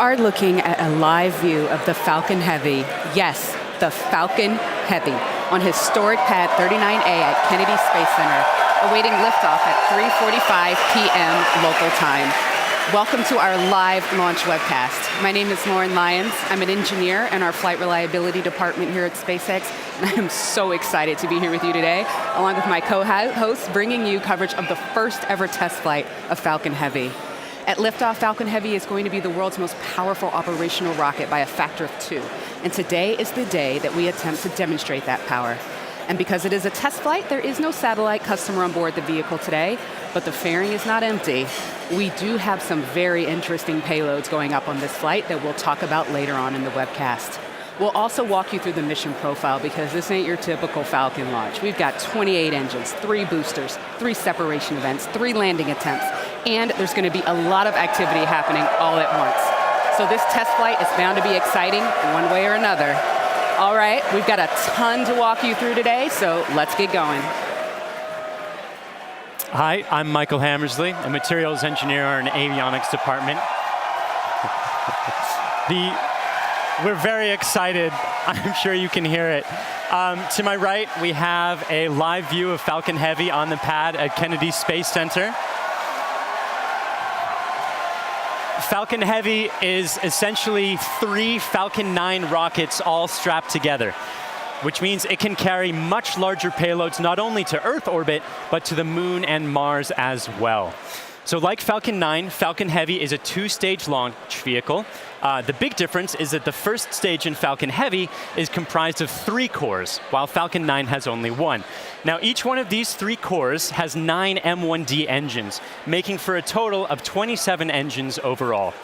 are looking at a live view of the Falcon Heavy, yes, the Falcon Heavy, on historic pad 39A at Kennedy Space Center, awaiting liftoff at 3:45 p.m. local time. Welcome to our live launch webcast. My name is Lauren Lyons. I'm an engineer in our flight reliability department here at SpaceX, and I am so excited to be here with you today, along with my co-hosts, bringing you coverage of the first ever test flight of Falcon Heavy. At liftoff, Falcon Heavy is going to be the world's most powerful operational rocket by a factor of 2. And today is the day that we attempt to demonstrate that power. And because it is a test flight, there is no satellite customer on board the vehicle today, but the fairing is not empty. We do have some very interesting payloads going up on this flight that we'll talk about later on in the webcast. We'll also walk you through the mission profile because this ain't your typical Falcon launch. We've got 28 engines, 3 boosters, 3 separation events, 3 landing attempts, and there's going to be a lot of activity happening all at once. So this test flight is bound to be exciting one way or another. All right, we've got a ton to walk you through today, so let's get going. Hi, I'm Michael Hammersley, a materials engineer in avionics department. We're very excited. I'm sure you can hear it. To my right, we have a live view of Falcon Heavy on the pad at Kennedy Space Center. Falcon Heavy is essentially 3 Falcon 9 rockets all strapped together, which means it can carry much larger payloads not only to Earth orbit, but to the Moon and Mars as well. So like Falcon 9, Falcon Heavy is a 2-stage launch vehicle. The big difference is that the first stage in Falcon Heavy is comprised of 3 cores, while Falcon 9 has only 1. Now, each one of these 3 cores has 9 M1D engines, making for a total of 27 engines overall.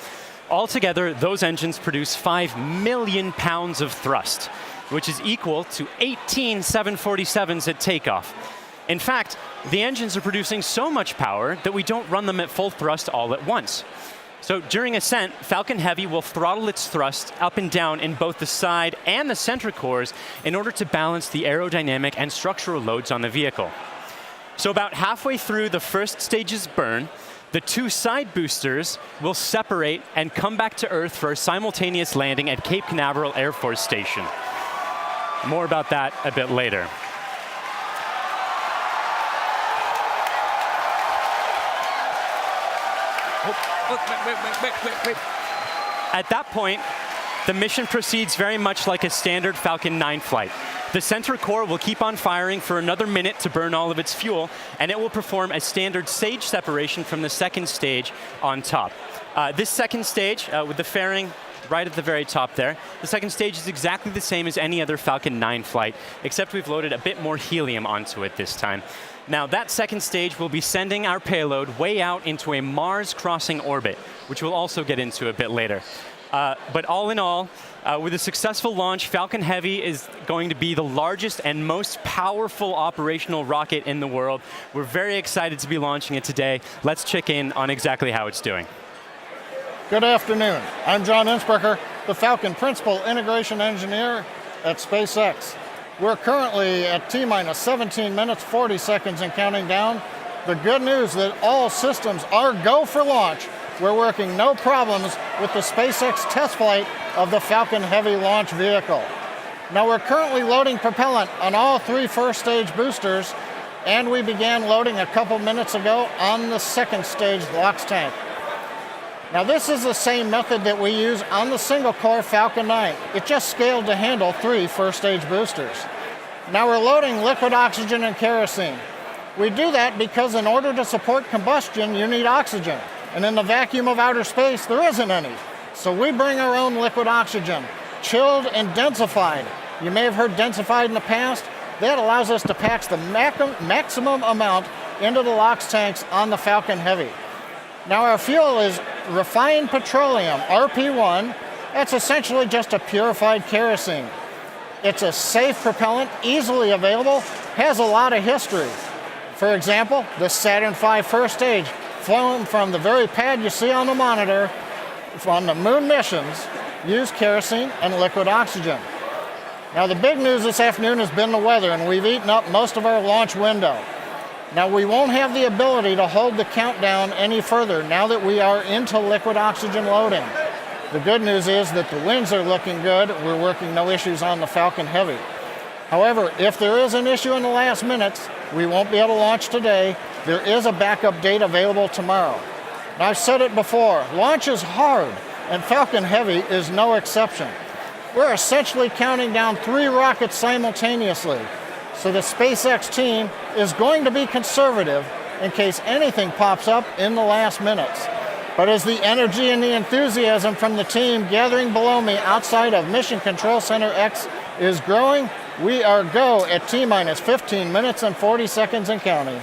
Altogether, those engines produce 5 million pounds of thrust, which is equal to 18 747s at takeoff. In fact, the engines are producing so much power that we don't run them at full thrust all at once. So during ascent, Falcon Heavy will throttle its thrust up and down in both the side and the center cores in order to balance the aerodynamic and structural loads on the vehicle. So about halfway through the first stage's burn, the 2 side boosters will separate and come back to Earth for a simultaneous landing at Cape Canaveral Air Force Station. More about that a bit later. Wait. At that point, the mission proceeds very much like a standard Falcon 9 flight. The center core will keep on firing for another minute to burn all of its fuel, and it will perform a standard stage separation from the second stage on top. This second stage, with the fairing right at the very top there, the second stage is exactly the same as any other Falcon 9 flight, except we've loaded a bit more helium onto it this time. Now, that second stage will be sending our payload way out into a Mars-crossing orbit, which we'll also get into a bit later. But all in all, with a successful launch, Falcon Heavy is going to be the largest and most powerful operational rocket in the world. We're very excited to be launching it today. Let's check in on exactly how it's doing. Good afternoon. I'm John Innsbrucker, the Falcon Principal Integration Engineer at SpaceX. We're currently at T-minus 17 minutes, 40 seconds and counting down. The good news is that all systems are go for launch. We're working no problems with the SpaceX test flight of the Falcon Heavy launch vehicle. Now we're currently loading propellant on all 3 first stage boosters, and we began loading a couple minutes ago on the second stage LOX tank. Now this is the same method that we use on the single core Falcon 9. It just scaled to handle 3 first stage boosters. Now we're loading liquid oxygen and kerosene. We do that because in order to support combustion, you need oxygen. And in the vacuum of outer space, there isn't any. So we bring our own liquid oxygen, chilled and densified. You may have heard densified in the past. That allows us to pack the maximum amount into the LOX tanks on the Falcon Heavy. Now our fuel is refined petroleum, RP1. That's essentially just a purified kerosene. It's a safe propellant, easily available, has a lot of history. For example, the Saturn V first stage, flown from the very pad you see on the monitor, on the moon missions, used kerosene and liquid oxygen. Now the big news this afternoon has been the weather, and we've eaten up most of our launch window. Now we won't have the ability to hold the countdown any further now that we are into liquid oxygen loading. The good news is that the winds are looking good. We're working no issues on the Falcon Heavy. However, if there is an issue in the last minutes, we won't be able to launch today. There is a backup date available tomorrow. And I've said it before, launch is hard, and Falcon Heavy is no exception. We're essentially counting down 3 rockets simultaneously. So the SpaceX team is going to be conservative in case anything pops up in the last minutes. But as the energy and the enthusiasm from the team gathering below me outside of Mission Control Center X is growing, we are go at T-minus 15 minutes and 40 seconds and counting.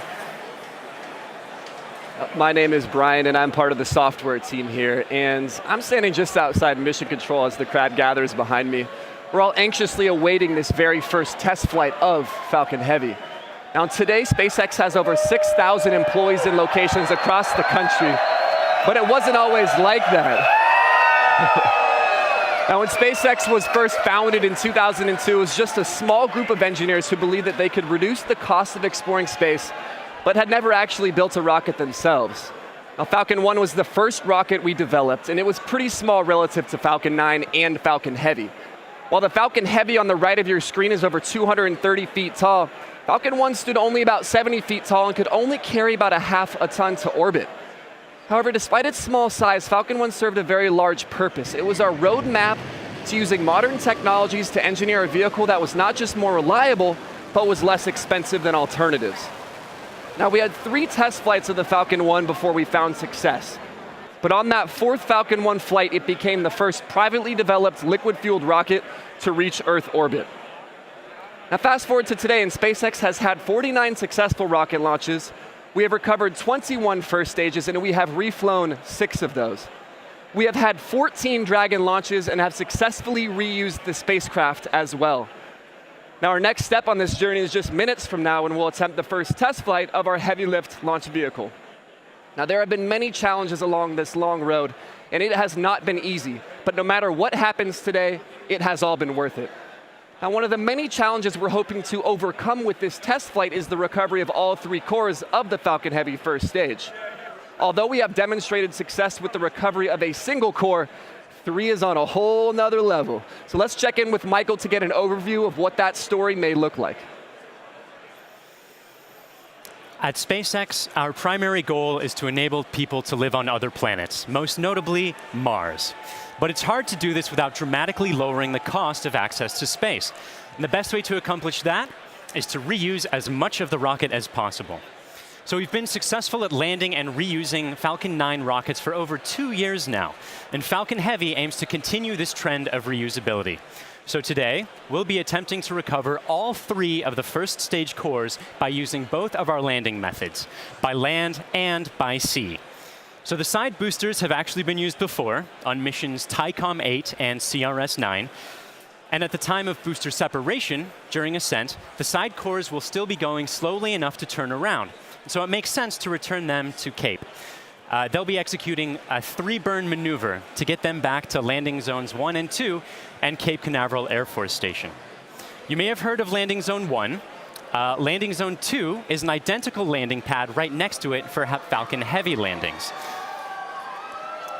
My name is Brian, and I'm part of the software team here, and I'm standing just outside Mission Control as the crowd gathers behind me. We're all anxiously awaiting this very first test flight of Falcon Heavy. Now today, SpaceX has over 6,000 employees in locations across the country, but it wasn't always like that. Now when SpaceX was first founded in 2002, it was just a small group of engineers who believed that they could reduce the cost of exploring space, but had never actually built a rocket themselves. Now Falcon 1 was the first rocket we developed, and it was pretty small relative to Falcon 9 and Falcon Heavy. While the Falcon Heavy on the right of your screen is over 230 feet tall, Falcon 1 stood only about 70 feet tall and could only carry about a half a ton to orbit. However, despite its small size, Falcon 1 served a very large purpose. It was our roadmap to using modern technologies to engineer a vehicle that was not just more reliable, but was less expensive than alternatives. Now, we had 3 test flights of the Falcon 1 before we found success. But on that 4th Falcon 1 flight, it became the first privately developed liquid-fueled rocket to reach Earth orbit. Now fast forward to today, and SpaceX has had 49 successful rocket launches. We have recovered 21 first stages, and we have reflown 6 of those. We have had 14 Dragon launches and have successfully reused the spacecraft as well. Now our next step on this journey is just minutes from now when we'll attempt the first test flight of our heavy lift launch vehicle. Now there have been many challenges along this long road, and it has not been easy, but no matter what happens today, it has all been worth it. Now one of the many challenges we're hoping to overcome with this test flight is the recovery of all 3 cores of the Falcon Heavy first stage. Although we have demonstrated success with the recovery of a single core, 3 is on a whole nother level. So let's check in with Michael to get an overview of what that story may look like. At SpaceX, our primary goal is to enable people to live on other planets, most notably Mars. But it's hard to do this without dramatically lowering the cost of access to space. And the best way to accomplish that is to reuse as much of the rocket as possible. So we've been successful at landing and reusing Falcon 9 rockets for over 2 years now. And Falcon Heavy aims to continue this trend of reusability. So today, we'll be attempting to recover all 3 of the first stage cores by using both of our landing methods, by land and by sea. So the side boosters have actually been used before on missions TICOM 8 and CRS 9. And at the time of booster separation, during ascent, the side cores will still be going slowly enough to turn around. So it makes sense to return them to Cape. They'll be executing a 3-burn maneuver to get them back to landing zones 1 and 2 and Cape Canaveral Air Force Station. You may have heard of landing zone 1. Landing zone 2 is an identical landing pad right next to it for Falcon Heavy landings.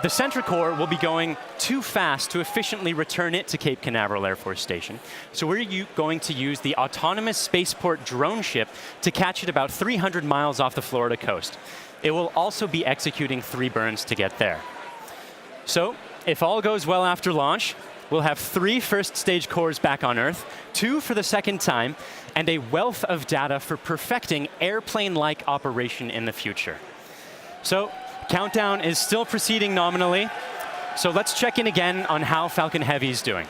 The center core will be going too fast to efficiently return it to Cape Canaveral Air Force Station. So we're going to use the autonomous spaceport drone ship to catch it about 300 miles off the Florida coast. It will also be executing 3 burns to get there. So if all goes well after launch, we'll have 3 first stage cores back on Earth, 2 for the second time, and a wealth of data for perfecting airplane-like operation in the future. So countdown is still proceeding nominally. So let's check in again on how Falcon Heavy is doing.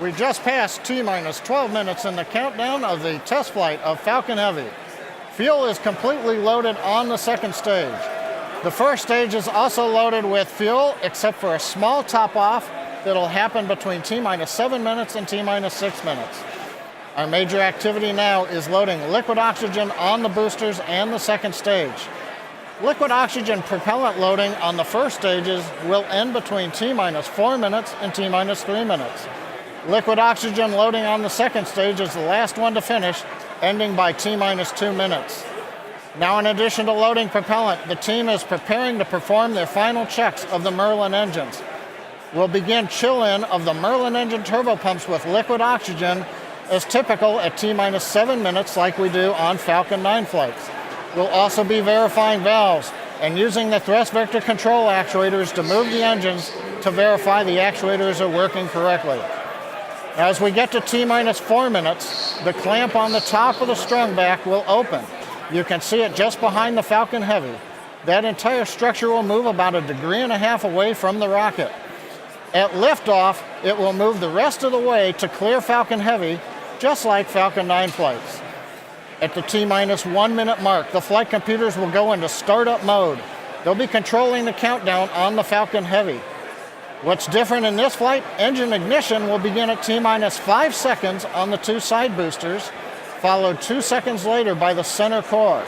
We just passed T-minus 12 minutes in the countdown of the test flight of Falcon Heavy. Fuel is completely loaded on the second stage. The first stage is also loaded with fuel, except for a small top-off that'll happen between T-minus 7 minutes and T-minus 6 minutes. Our major activity now is loading liquid oxygen on the boosters and the second stage. Liquid oxygen propellant loading on the first stages will end between T-minus 4 minutes and T-minus 3 minutes. Liquid oxygen loading on the second stage is the last one to finish, ending by T-minus 2 minutes. Now, in addition to loading propellant, the team is preparing to perform their final checks of the Merlin engines. will begin chill-in of the Merlin engine turbopumps with liquid oxygen as typical at T-minus 7 minutes like we do on Falcon 9 flights. We'll also be verifying valves and using the thrust vector control actuators to move the engines to verify the actuators are working correctly. As we get to T-minus 4 minutes, the clamp on the top of the strung back will open. You can see it just behind the Falcon Heavy. That entire structure will move about 1.5 degrees away from the rocket. At liftoff, it will move the rest of the way to clear Falcon Heavy, just like Falcon 9 flights. At the T-minus 1 minute mark, the flight computers will go into startup mode. They'll be controlling the countdown on the Falcon Heavy. What's different in this flight? Engine ignition will begin at T-minus 5 seconds on the 2 side boosters, followed 2 seconds later by the center core.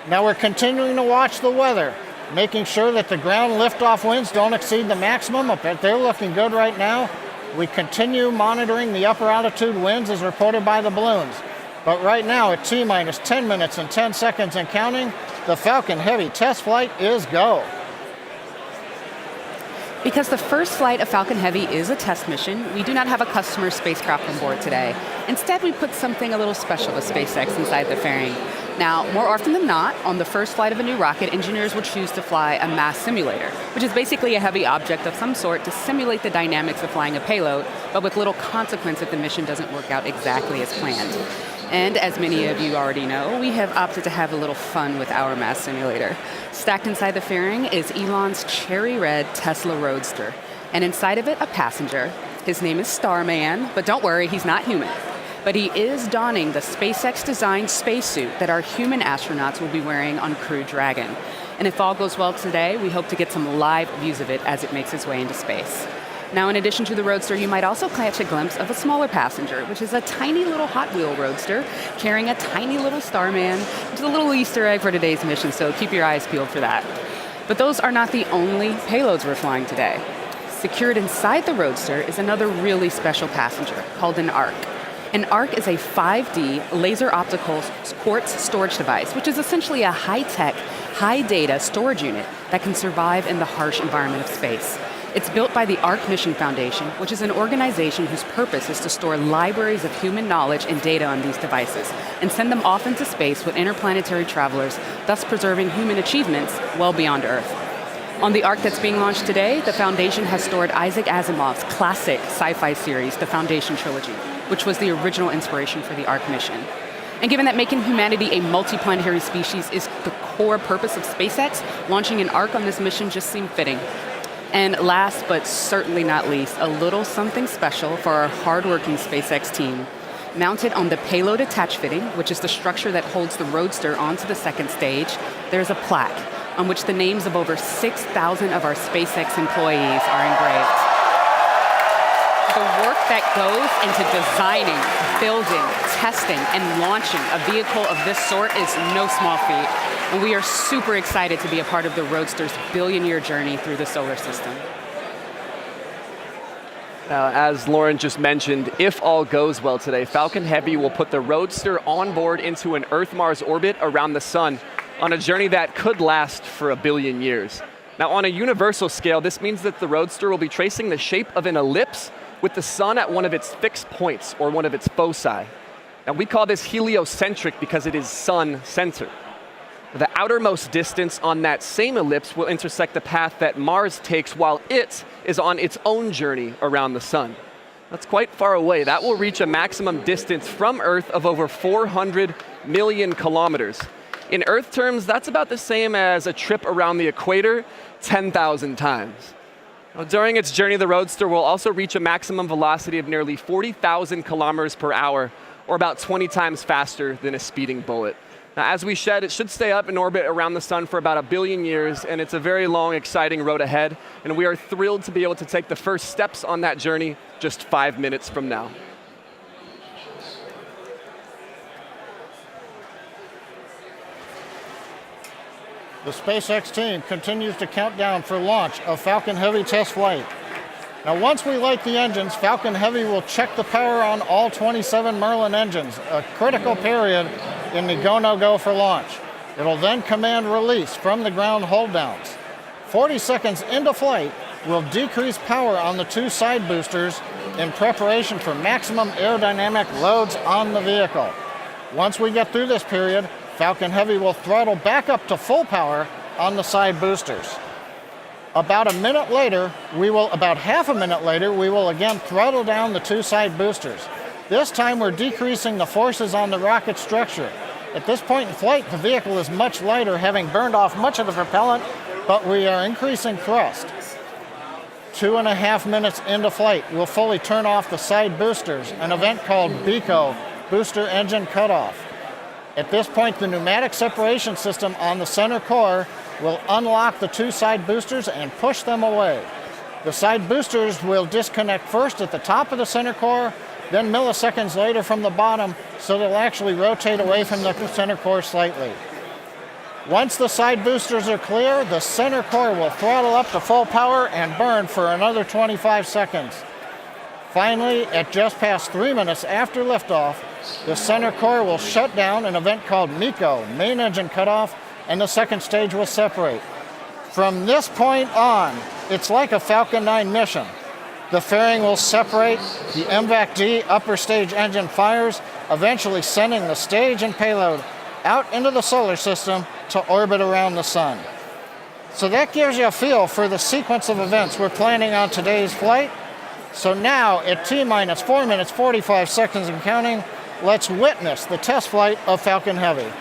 Now we're continuing to watch the weather, making sure that the ground liftoff winds don't exceed the maximum, but they're looking good right now. We continue monitoring the upper altitude winds as reported by the balloons. But right now at T-minus 10 minutes and 10 seconds and counting, the Falcon Heavy test flight is go. Because the first flight of Falcon Heavy is a test mission, we do not have a customer spacecraft on board today. Instead, we put something a little special with SpaceX inside the fairing. Now, more often than not, on the first flight of a new rocket, engineers will choose to fly a mass simulator, which is basically a heavy object of some sort to simulate the dynamics of flying a payload, but with little consequence if the mission doesn't work out exactly as planned. And as many of you already know, we have opted to have a little fun with our mass simulator. Stacked inside the fairing is Elon's cherry red Tesla Roadster, and inside of it, a passenger. His name is Starman, but don't worry, he's not human. But he is donning the SpaceX-designed spacesuit that our human astronauts will be wearing on Crew Dragon. And if all goes well today, we hope to get some live views of it as it makes its way into space. Now, in addition to the Roadster, you might also catch a glimpse of a smaller passenger, which is a tiny little Hot Wheel Roadster carrying a tiny little Starman, which is a little Easter egg for today's mission, so keep your eyes peeled for that. But those are not the only payloads we're flying today. Secured inside the Roadster is another really special passenger called an ARC. An ARC is a 5D laser optical quartz storage device, which is essentially a high-tech, high-data storage unit that can survive in the harsh environment of space. It's built by the ARC Mission Foundation, which is an organization whose purpose is to store libraries of human knowledge and data on these devices and send them off into space with interplanetary travelers, thus preserving human achievements well beyond Earth. On the ARC that's being launched today, the Foundation has stored Isaac Asimov's classic sci-fi series, the Foundation Trilogy, which was the original inspiration for the ARC mission. And given that making humanity a multiplanetary species is the core purpose of SpaceX, launching an ARC on this mission just seemed fitting. And last but certainly not least, a little something special for our hardworking SpaceX team. Mounted on the payload attach fitting, which is the structure that holds the Roadster onto the second stage, there's a plaque on which the names of over 6,000 of our SpaceX employees are engraved. The work that goes into designing, building, testing, and launching a vehicle of this sort is no small feat. And we are super excited to be a part of the Roadster's billion-year journey through the solar system. Now, as Lauren just mentioned, if all goes well today, Falcon Heavy will put the Roadster on board into an Earth-Mars orbit around the sun on a journey that could last for 1 billion years. Now, on a universal scale, this means that the Roadster will be tracing the shape of an ellipse with the sun at one of its fixed points, or one of its foci. Now, we call this heliocentric because it is sun-centered. The outermost distance on that same ellipse will intersect the path that Mars takes while it is on its own journey around the sun. That's quite far away. That will reach a maximum distance from Earth of over 400 million kilometers. In Earth terms, that's about the same as a trip around the equator 10,000 times. Now, during its journey, the Roadster will also reach a maximum velocity of nearly 40,000 kilometers per hour, or about 20 times faster than a speeding bullet. Now, as we said, it should stay up in orbit around the sun for about 1 billion years, and it's a very long, exciting road ahead, and we are thrilled to be able to take the first steps on that journey just 5 minutes from now. The SpaceX team continues to count down for launch of Falcon Heavy test flight. Now, once we light the engines, Falcon Heavy will check the power on all 27 Merlin engines, a critical period in the go, no go for launch. It'll then command release from the ground hold downs. 40 seconds into flight, we'll decrease power on the two side boosters in preparation for maximum aerodynamic loads on the vehicle. Once we get through this period, Falcon Heavy will throttle back up to full power on the side boosters. About half a minute later, we will again throttle down the two side boosters. This time we're decreasing the forces on the rocket structure. At this point in flight, the vehicle is much lighter, having burned off much of the propellant, but we are increasing thrust. 2.5 minutes into flight, we'll fully turn off the side boosters, an event called BECO, Booster Engine Cutoff. At this point, the pneumatic separation system on the center core will unlock the two side boosters and push them away. The side boosters will disconnect first at the top of the center core, then milliseconds later from the bottom, so they'll actually rotate away from the center core slightly. Once the side boosters are clear, the center core will throttle up to full power and burn for another 25 seconds. Finally, at just past 3 minutes after liftoff, the center core will shut down, an event called MECO, Main Engine Cutoff, and the second stage will separate. From this point on, it's like a Falcon 9 mission. The fairing will separate, the MVAC-D upper stage engine fires, eventually sending the stage and payload out into the solar system to orbit around the sun. So that gives you a feel for the sequence of events we're planning on today's flight. So now, at T-minus 4 minutes, 45 seconds and counting, let's witness the test flight of Falcon Heavy.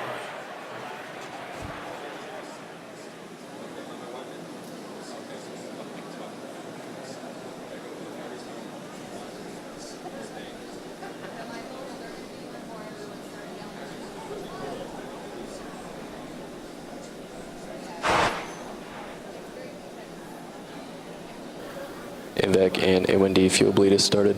MVAC and A1D fuel bleed is started.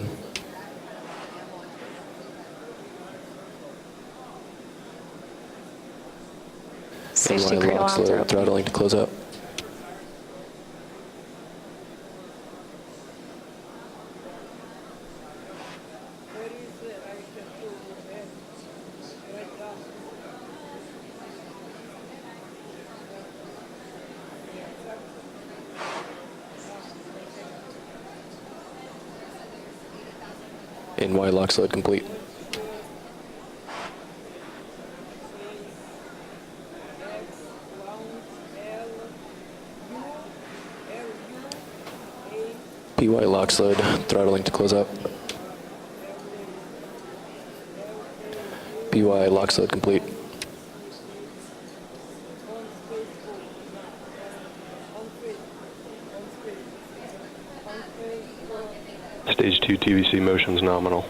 Safety Inline crate locks alarms are low, open. throttling to close out. NY lock load complete. PY lock load, throttling to close out. PY lock load complete. Stage 2 TVC motion's nominal.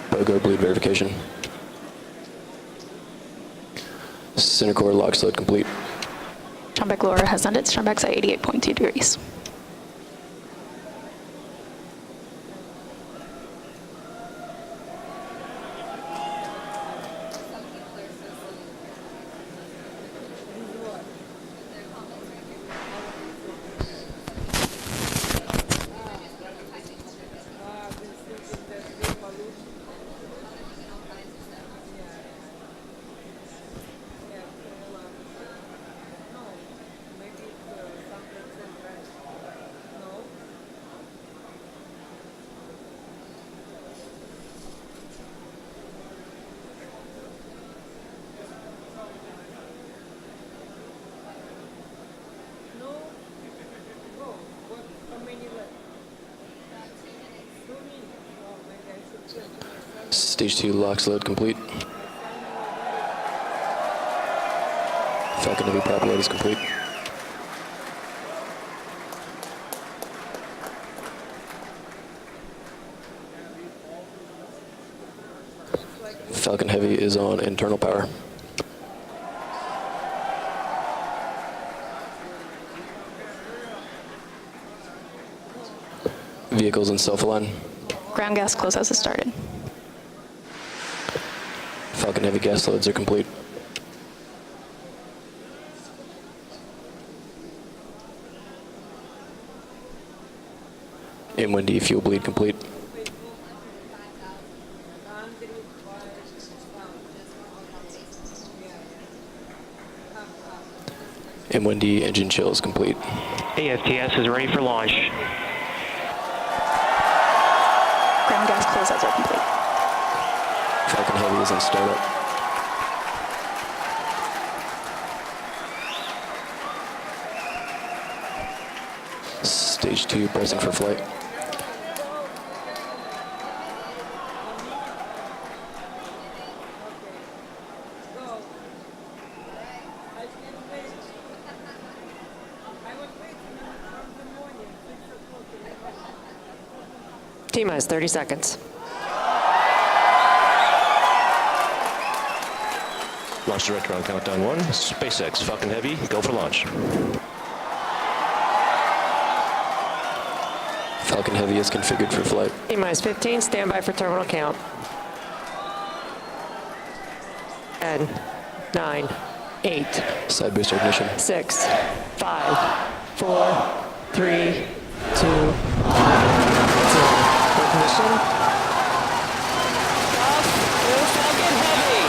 BOGO bleed verification. Center core lock load complete. Strombeck lower has ended. Strombeck's at 88.2 degrees. Stage 2 locks load complete. Falcon Heavy prop load is complete. Falcon Heavy is on internal power. Vehicles in self-align. Ground gas closeouts has started. Falcon Heavy gas loads are complete. M1D fuel bleed complete. M1D engine chill is complete. AFTS is ready for launch. Ground gas closeouts are complete. Falcon Heavy is in startup. Stage 2 pressing for flight. T-minus 30 seconds. Launch director on countdown 1. SpaceX, Falcon Heavy, go for launch. Falcon Heavy is configured for flight. T-minus 15, standby for terminal count. 10, 9, 8, Side booster ignition. 6, 5, 4, 3, 2, 0. Ignition. Falcon Heavy.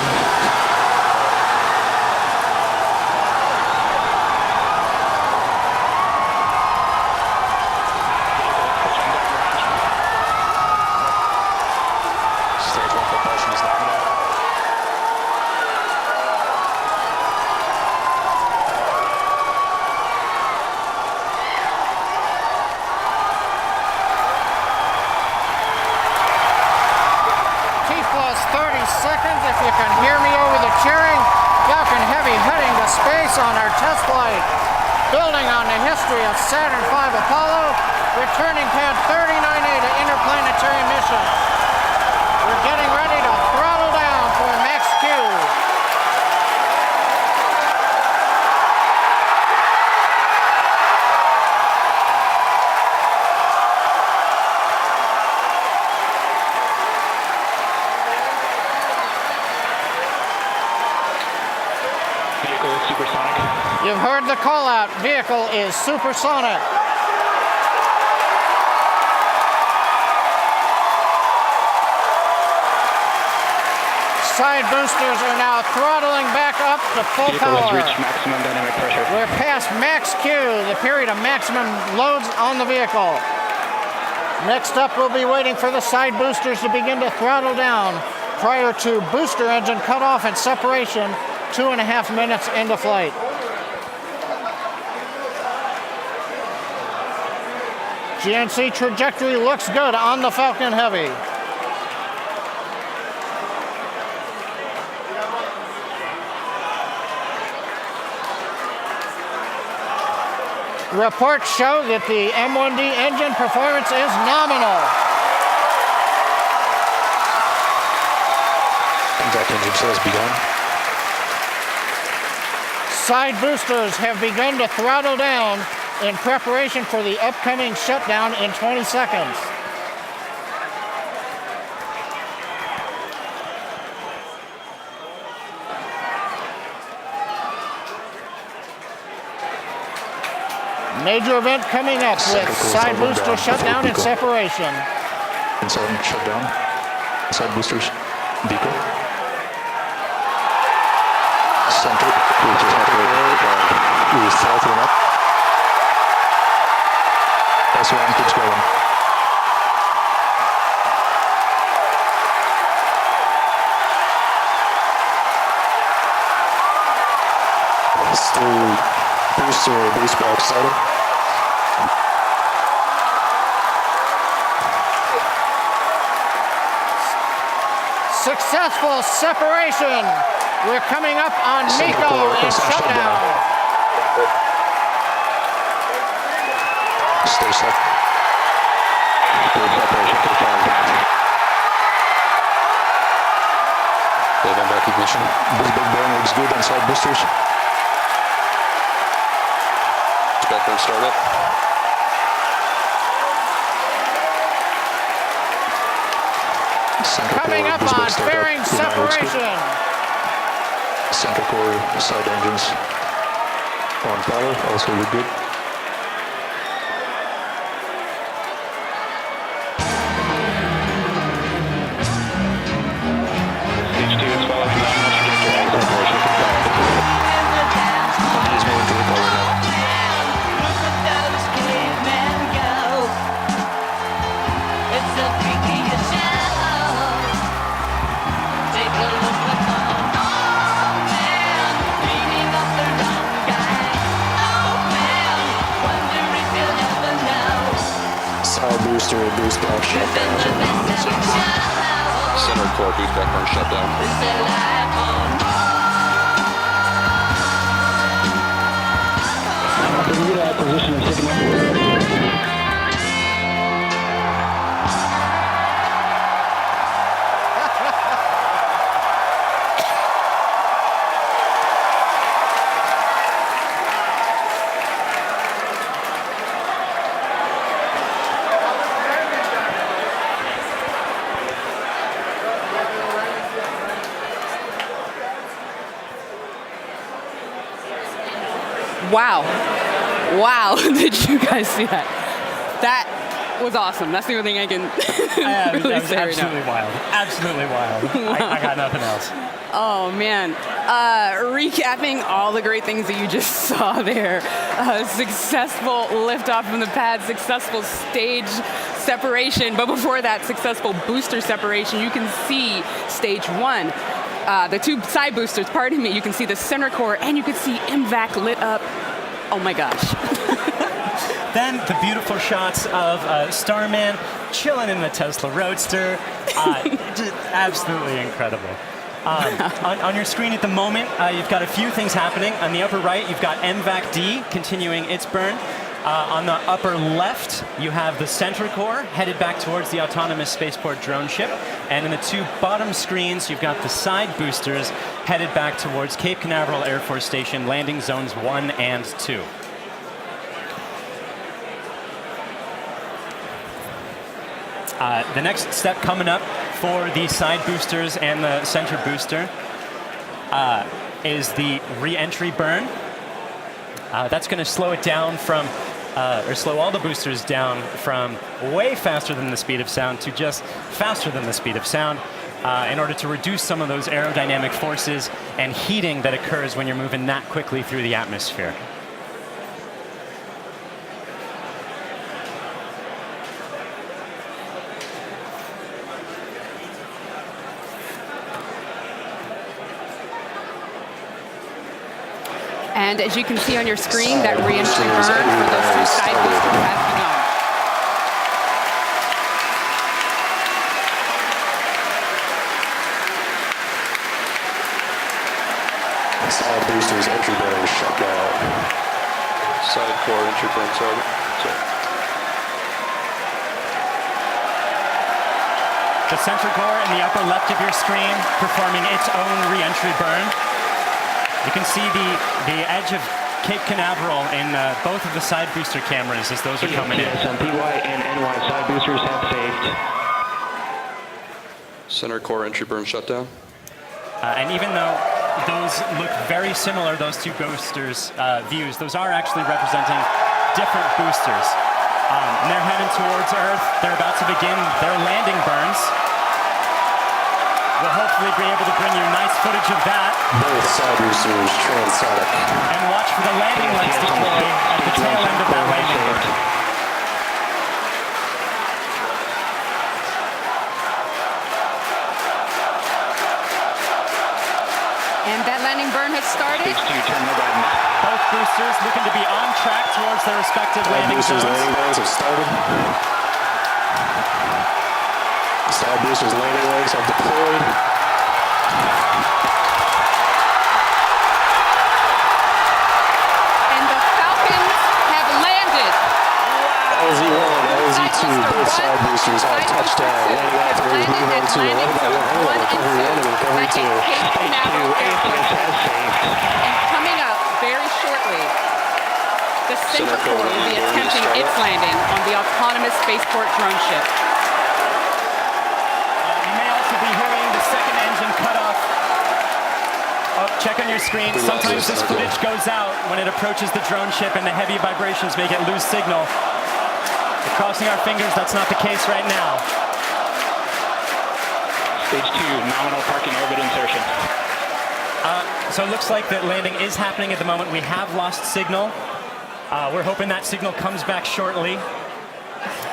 Stage 1 propulsion is nominal. T-plus 30 seconds, if you can hear me over the cheering. Falcon Heavy heading to space on our test flight. Building on the history of Saturn V Apollo, returning pad 39A to interplanetary missions. We're getting ready to throttle down for max Q. Vehicle is supersonic. You've heard the call out. Vehicle is supersonic. Side boosters are now throttling back up to full Vehicle has power. reached maximum dynamic pressure. We're past max Q, the period of maximum loads on the vehicle. Next up, we'll be waiting for the side boosters to begin to throttle down prior to booster engine cutoff and separation 2.5 minutes into flight. GNC trajectory looks good on the Falcon Heavy. Reports show that the M1D engine performance is nominal. Contact engine chill has begun. Side boosters have begun to throttle down in preparation for the upcoming shutdown in 20 seconds. Major event coming up with side booster shutdown and separation. Inside shutdown. Side boosters. Beacon. Center. We throttling up. S1 keeps going. Still booster base bar excited. Successful separation. We're coming up on MECO and shutdown. Stay set. Separation confirmed. Event recognition. This big burn looks good on side boosters. Background startup. Coming up on fairing separation. Center core side engines on power, also look good. booster boost back shutdown. Center core boost back burn shut down. Position of signal. Wow. Wow. Did you guys see that? That was awesome. That's the only thing I can really that was say right absolutely now. wild. Absolutely wild. I got nothing else. Oh, man. Recapping all the great things that you just saw there. Successful liftoff from the pad, successful stage separation, but before that, successful booster separation. You can see stage one. The two side boosters, pardon me, you can see the center core, and you can see MVAC lit up. Oh my gosh. Then the beautiful shots of Starman chilling in the Tesla Roadster. Just absolutely incredible. On your screen at the moment, you've got a few things happening. On the upper right, you've got MVAC-D continuing its burn. On the upper left, you have the center core headed back towards the autonomous spaceport drone ship. And in the two bottom screens, you've got the side boosters headed back towards Cape Canaveral Air Force Station, landing zones 1 and 2. The next step coming up for the side boosters and the center booster is the re-entry burn. That's going to slow it down from, or slow all the boosters down from way faster than the speed of sound to just faster than the speed of sound in order to reduce some of those aerodynamic forces and heating that occurs when you're moving that quickly through the atmosphere. And as you can see on your screen, that re-entry burn for those two side boosters has begun. Side boosters entry burn shut down. Side core entry burn target. The center core in the upper left of your screen performing its own re-entry burn. You can see the edge of Cape Canaveral in both of the side booster cameras as those are coming in. Some PY and NY side boosters have saved. Center core entry burn shut down. And even though those look very similar, those two boosters' views, those are actually representing different boosters. And they're heading towards Earth. They're about to begin their landing burns. We'll hopefully be able to bring you nice footage of that. Both side boosters transonic. And watch for the landing lights deploy at the tail end of that landing burn. And that landing burn has started. Both boosters looking to be on track towards their respective landing Boosters zones. landing burns have started. Side boosters landing legs have deployed. And the Falcons have landed. LZ1, LZ2, both side boosters have touchdown. Landing operators move on to 11 by 1 recovery 1 and recovery 2. And coming up very shortly, the center core will be attempting its landing on the autonomous spaceport drone ship. You may also be hearing the second engine cut off. Oh, check on your screen. Sometimes this footage goes out when it approaches the drone ship and the heavy vibrations make it lose signal. We're crossing our fingers that's not the case right now. Stage 2, nominal parking orbit insertion. So it looks like that landing is happening at the moment. We have lost signal. We're hoping that signal comes back shortly.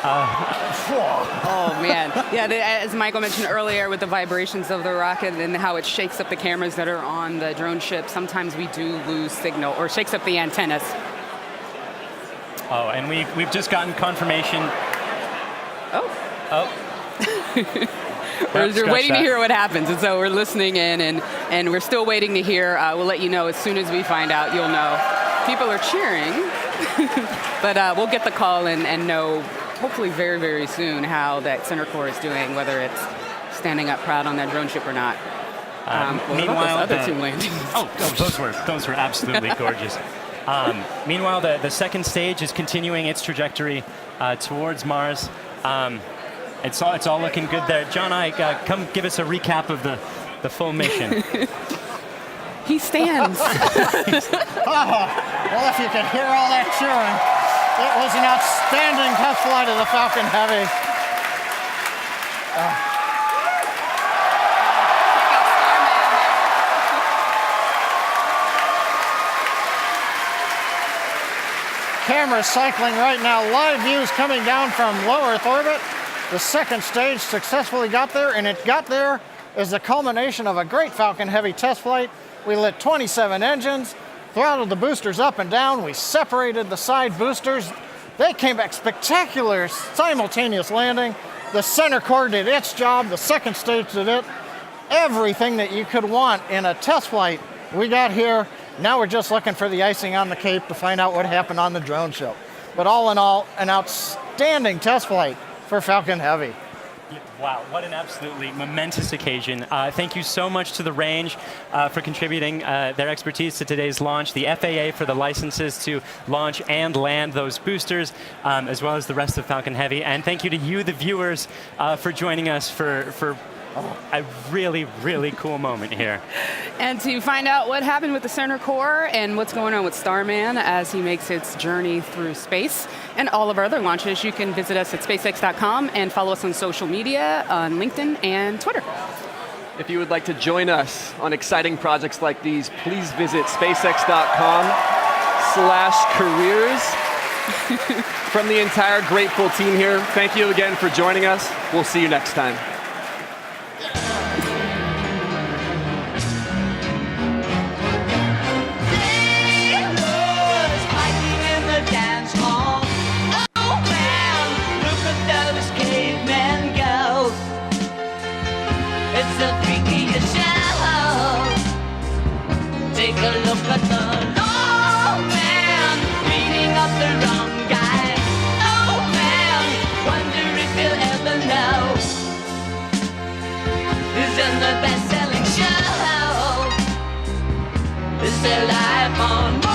Oh, man. Yeah, as Michael mentioned earlier with the vibrations of the rocket and how it shakes up the cameras that are on the drone ship, sometimes we do lose signal or shakes up the antennas. Oh, and we've just gotten confirmation We're waiting to hear what happens, and so we're listening in, and we're still waiting to hear. We'll let you know as soon as we find out. You'll know. People are cheering, but we'll get the call and know, hopefully very, very soon, how that center core is doing, whether it's standing up proud on that drone ship or not. Meanwhile, other two landings. Those were absolutely gorgeous. Meanwhile, the second stage is continuing its trajectory towards Mars. It's all looking good there. John, come give us a recap of the full mission. He stands. Well, if you could hear all that cheering, it was an outstanding test flight of the Falcon Heavy. Cameras cycling right now, live views coming down from low Earth orbit. The second stage successfully got there, and it got there as the culmination of a great Falcon Heavy test flight. We lit 27 engines, throttled the boosters up and down. We separated the side boosters. They came back spectacular, simultaneous landing. The center core did its job. The second stage did it. Everything that you could want in a test flight, we got here. Now we're just looking for the icing on the cake to find out what happened on the drone show. But all in all, an outstanding test flight for Falcon Heavy. Wow, what an absolutely momentous occasion. Thank you so much to the range for contributing their expertise to today's launch, the FAA for the licenses to launch and land those boosters, as well as the rest of Falcon Heavy. And thank you to you, the viewers, for joining us for a really, really cool moment here. And to find out what happened with the center core and what's going on with Starman as he makes its journey through space and all of our other launches, you can visit us at SpaceX.com and follow us on social media on LinkedIn and Twitter. If you would like to join us on exciting projects like these, please visit SpaceX.com/careers. From the entire grateful team here, thank you again for joining us. We'll see you next time. Take a look at the old man beating up the wrong guy. Oh man, wonder if you'll ever know. Who's in the best-selling show? Is there life on Mars?